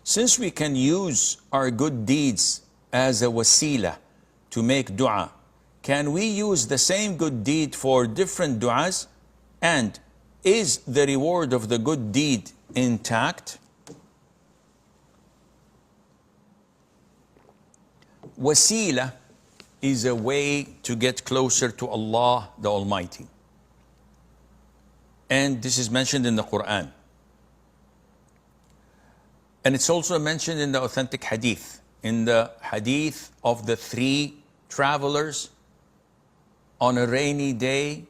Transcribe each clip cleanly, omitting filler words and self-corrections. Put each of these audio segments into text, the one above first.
Since we can use our good deeds as a wasila to make dua, can we use the same good deed for different du'as? And is the reward of the good deed intact? Wasila is a way to get closer to Allah the Almighty. And this is mentioned in the Quran. And it's also mentioned in the authentic hadith. In the hadith of the 3 travelers on a rainy day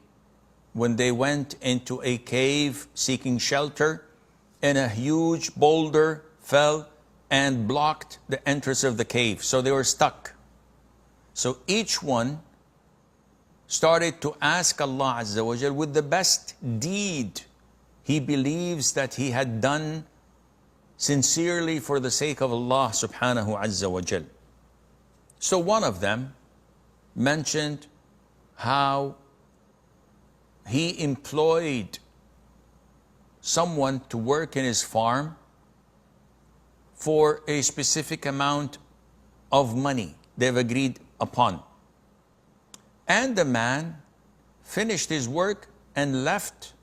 when they went into a cave seeking shelter, and a huge boulder fell and blocked the entrance of the cave. So they were stuck. So each one started to ask Allah Azza wa Jal with the best deed he believes that he had done sincerely for the sake of Allah subhanahu Azza wa Jal. So one of them mentioned how he employed someone to work in his farm for a specific amount of money they've agreed upon. And the man finished his work and left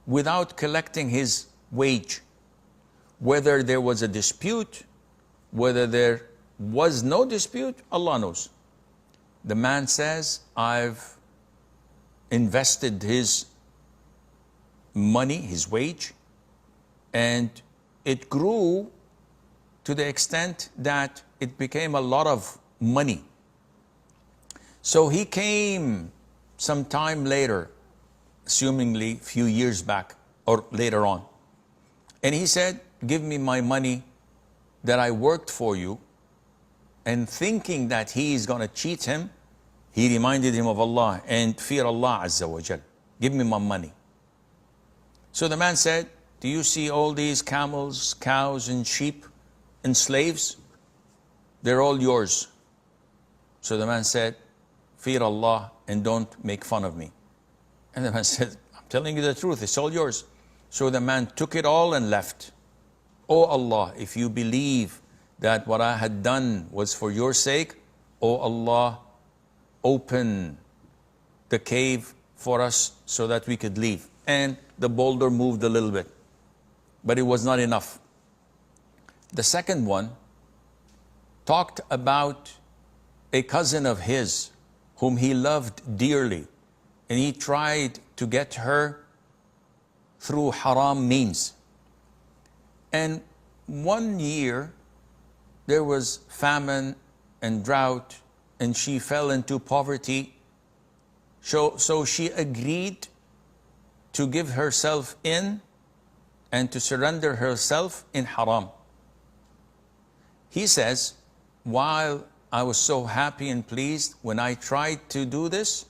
without collecting his wage. Whether there was a dispute, whether there was no dispute, Allah knows. The man says, I've invested his money, his wage, and it grew to the extent that it became a lot of money. So he came some time later, assumingly a few years back or later on, and he said, give me my money that I worked for you. And thinking that he is going to cheat him, he reminded him of Allah and fear Allah Azza wa Jal. Give me my money. So the man said, do you see all these camels, cows and sheep and slaves? They're all yours. So the man said, fear Allah and don't make fun of me. And the man said, I'm telling you the truth, it's all yours. So the man took it all and left. Oh Allah, if you believe that what I had done was for your sake, oh Allah, open the cave for us so that we could leave. And the boulder moved a little bit, but it was not enough. The second one talked about a cousin of his whom he loved dearly, and he tried to get her through haram means. And one year there was famine and drought, and she fell into poverty. So she agreed to give herself in and to surrender herself in haram. He says, while I was so happy and pleased when I tried to do this,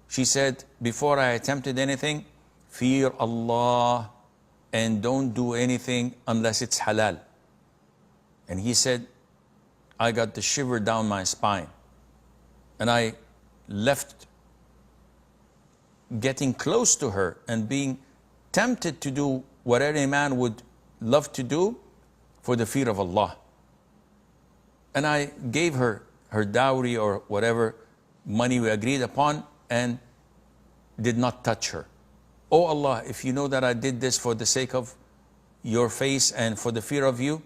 she said, before I attempted anything, fear Allah and don't do anything unless it's halal. And he said, I got the shiver down my spine. And I left getting close to her and being tempted to do what any man would love to do for the fear of Allah. And I gave her her dowry or whatever money we agreed upon and did not touch her. Oh Allah, if you know that I did this for the sake of your face and for the fear of you,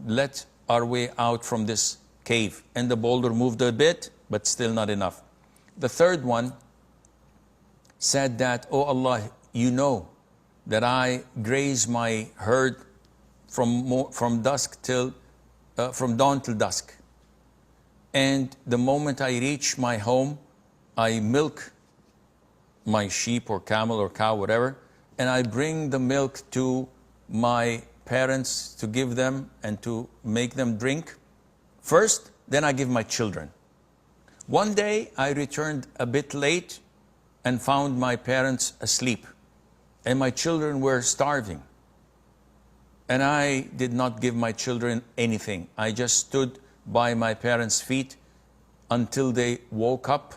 let our way out from this cave. And the boulder moved a bit, but still not enough. The third one said that, oh Allah, you know that I graze my herd from dusk till from dawn till dusk, and the moment I reach my home, I milk my sheep or camel or cow, whatever, and I bring the milk to my parents to give them and to make them drink first, then I give my children. One day I returned a bit late and found my parents asleep, and my children were starving. And I did not give my children anything. I just stood by my parents' feet until they woke up,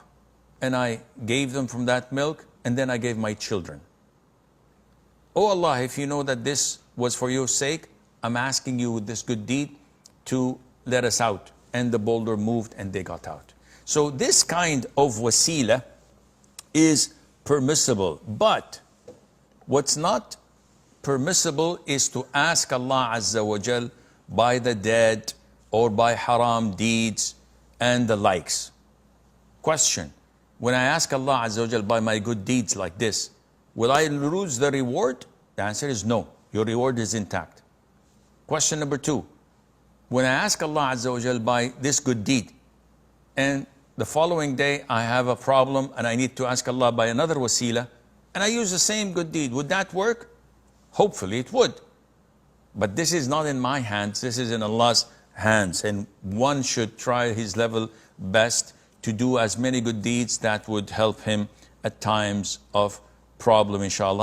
and I gave them from that milk, and then I gave my children. Oh Allah, if you know that this was for your sake, I'm asking you with this good deed to let us out. And the boulder moved and they got out. So this kind of wasila is permissible. But what's not permissible is to ask Allah Azza wa Jal by the dead or by haram deeds and the likes. Question: when I ask Allah Azza wa Jal by my good deeds like this, will I lose the reward? The answer is no. Your reward is intact. Question number 2: when I ask Allah Azza wa Jal by this good deed, and the following day I have a problem and I need to ask Allah by another wasila, and I use the same good deed, would that work? Hopefully it would. But this is not in my hands, this is in Allah's hands. And one should try his level best to do as many good deeds that would help him at times of problem, inshallah.